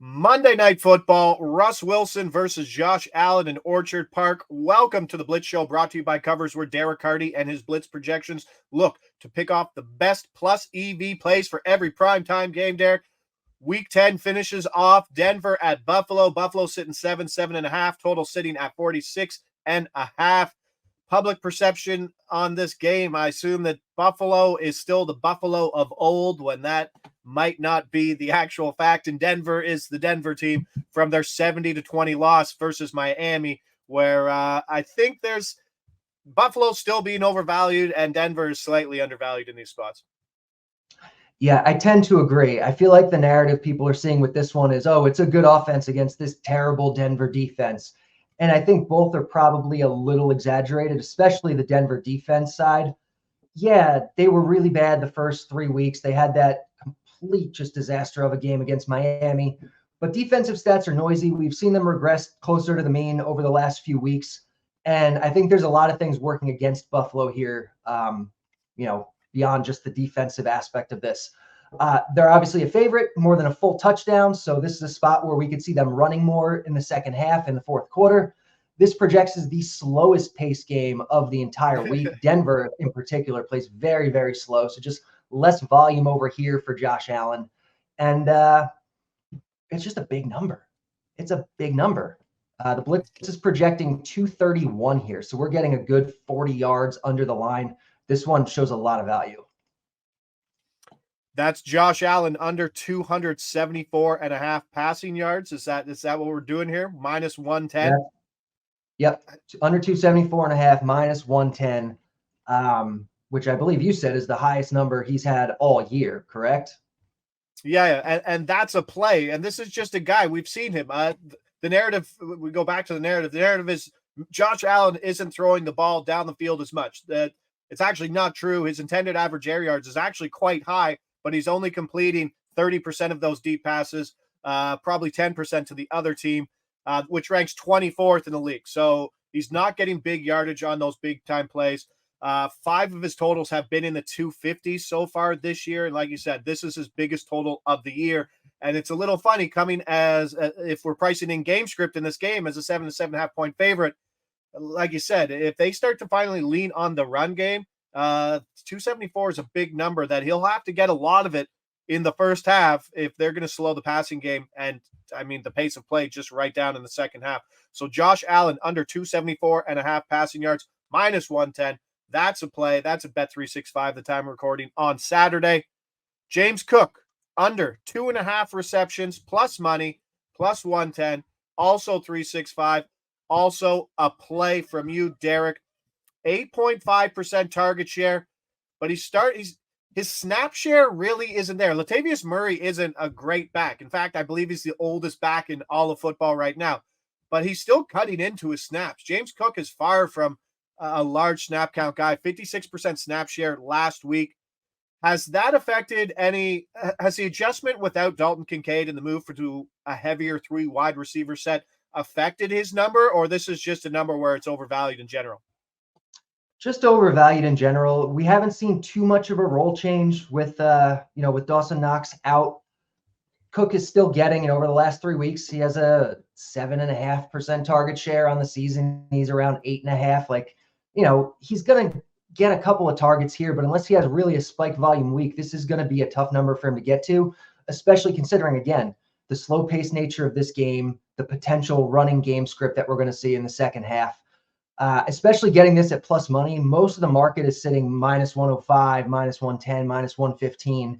Monday Night Football, Russ Wilson versus Josh Allen in Orchard Park. Welcome to the Blitz Show, brought to you by Covers, where Derek Carty and his Blitz projections look to pick off the best plus EV plays for every primetime game, Derek. Week 10 finishes off Denver at Buffalo. Buffalo sitting 7.5. Total sitting at 46.5. Public perception on this game, I assume that Buffalo is still the Buffalo of old, when that might not be the actual fact. And Denver is the Denver team from their 70-20 loss versus Miami, where I think there's Buffalo still being overvalued and Denver is slightly undervalued in these spots. Yeah, I tend to agree. I feel like the narrative people are seeing with this one is, oh, it's a good offense against this terrible Denver defense. And I think both are probably a little exaggerated, especially the Denver defense side. Yeah, they were really bad the first 3 weeks. They had that complete just disaster of a game against Miami. But defensive stats are noisy. We've seen them regress closer to the mean over the last few weeks. And I think there's a lot of things working against Buffalo here, beyond just the defensive aspect of this. They're obviously a favorite, more than a full touchdown. So this is a spot where we could see them running more in the second half, in the fourth quarter. This projects as the slowest pace game of the entire week. Denver in particular plays very, very slow. So just less volume over here for Josh Allen. And it's just a big number. It's a big number. The Blitz is projecting 231 here. So we're getting a good 40 yards under the line. This one shows a lot of value. That's Josh Allen under 274.5 passing yards. Is that what we're doing here? Minus 110. Yep. Under 274.5, minus 110, which I believe you said is the highest number he's had all year, correct? Yeah. And that's a play. And this is just a guy. We've seen him. The narrative, we go back to the narrative. The narrative is Josh Allen isn't throwing the ball down the field as much. That it's actually not true. His intended average air yards is actually quite high, but he's only completing 30% of those deep passes, probably 10% to the other team, which ranks 24th in the league. So he's not getting big yardage on those big-time plays. 5 of his totals have been in the 250s so far this year. And like you said, this is his biggest total of the year. And it's a little funny coming as if we're pricing in game script in this game as a 7 to 7.5 point favorite. Like you said, if they start to finally lean on the run game, 274 is a big number that he'll have to get a lot of it in the first half if they're going to slow the passing game. And I mean, the pace of play just right down in the second half. So Josh Allen under 274.5 passing yards, minus 110. That's a play. That's a bet 365 the time recording on Saturday. James Cook under 2.5 receptions plus money, plus 110, also 365. Also a play from you, Derek. 8.5% target share, but his snap share really isn't there. Latavius Murray isn't a great back. In fact, I believe he's the oldest back in all of football right now, but he's still cutting into his snaps. James Cook is far from a large snap count guy, 56% snap share last week. Has that affected has the adjustment without Dalton Kincaid and the move to a heavier 3 wide receiver set affected his number, or this is just a number where it's overvalued in general? Just overvalued in general. We haven't seen too much of a role change with Dawson Knox out. Cook is still getting, over the last 3 weeks, he has a 7.5% target share on the season. He's around 8.5. He's going to get a couple of targets here, but unless he has really a spike volume week, this is going to be a tough number for him to get to, especially considering, again, the slow pace nature of this game, the potential running game script that we're going to see in the second half. Especially getting this at plus money. Most of the market is sitting minus 105, minus 110, minus 115.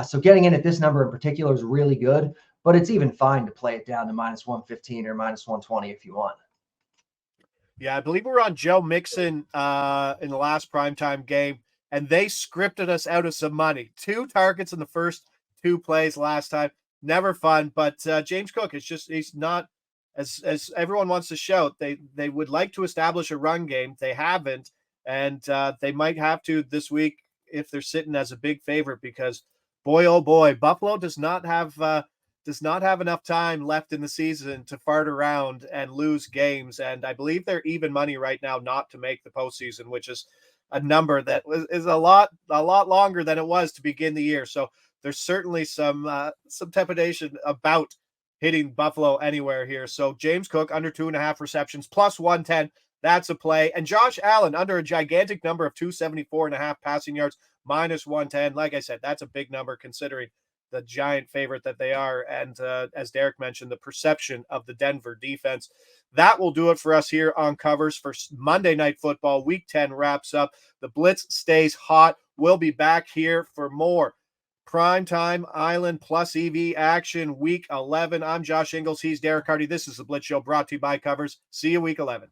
So getting in at this number in particular is really good, but it's even fine to play it down to minus 115 or minus 120 if you want. Yeah, I believe we were on Joe Mixon in the last primetime game, and they scripted us out of some money. 2 targets in the first 2 plays last time. Never fun, but James Cook is he's not, as everyone wants to shout, they would like to establish a run game. They haven't, and they might have to this week if they're sitting as a big favorite, because boy, oh boy, Buffalo does not have enough time left in the season to fart around and lose games. And I believe they're even money right now not to make the postseason, which is a number that is a lot longer than it was to begin the year. So there's certainly some trepidation about hitting Buffalo anywhere here. So James Cook under 2.5 receptions plus 110. That's a play. And Josh Allen under a gigantic number of 274.5 passing yards minus 110. Like I said, that's a big number considering the giant favorite that they are. And as Derek mentioned, the perception of the Denver defense. That will do it for us here on Covers for Monday Night Football. Week 10 wraps up. The Blitz stays hot. We'll be back here for more Primetime Island plus EV action week 11. I'm Josh Ingles. He's Derek Carty. This is the Blitz Show brought to you by Covers. See you week 11.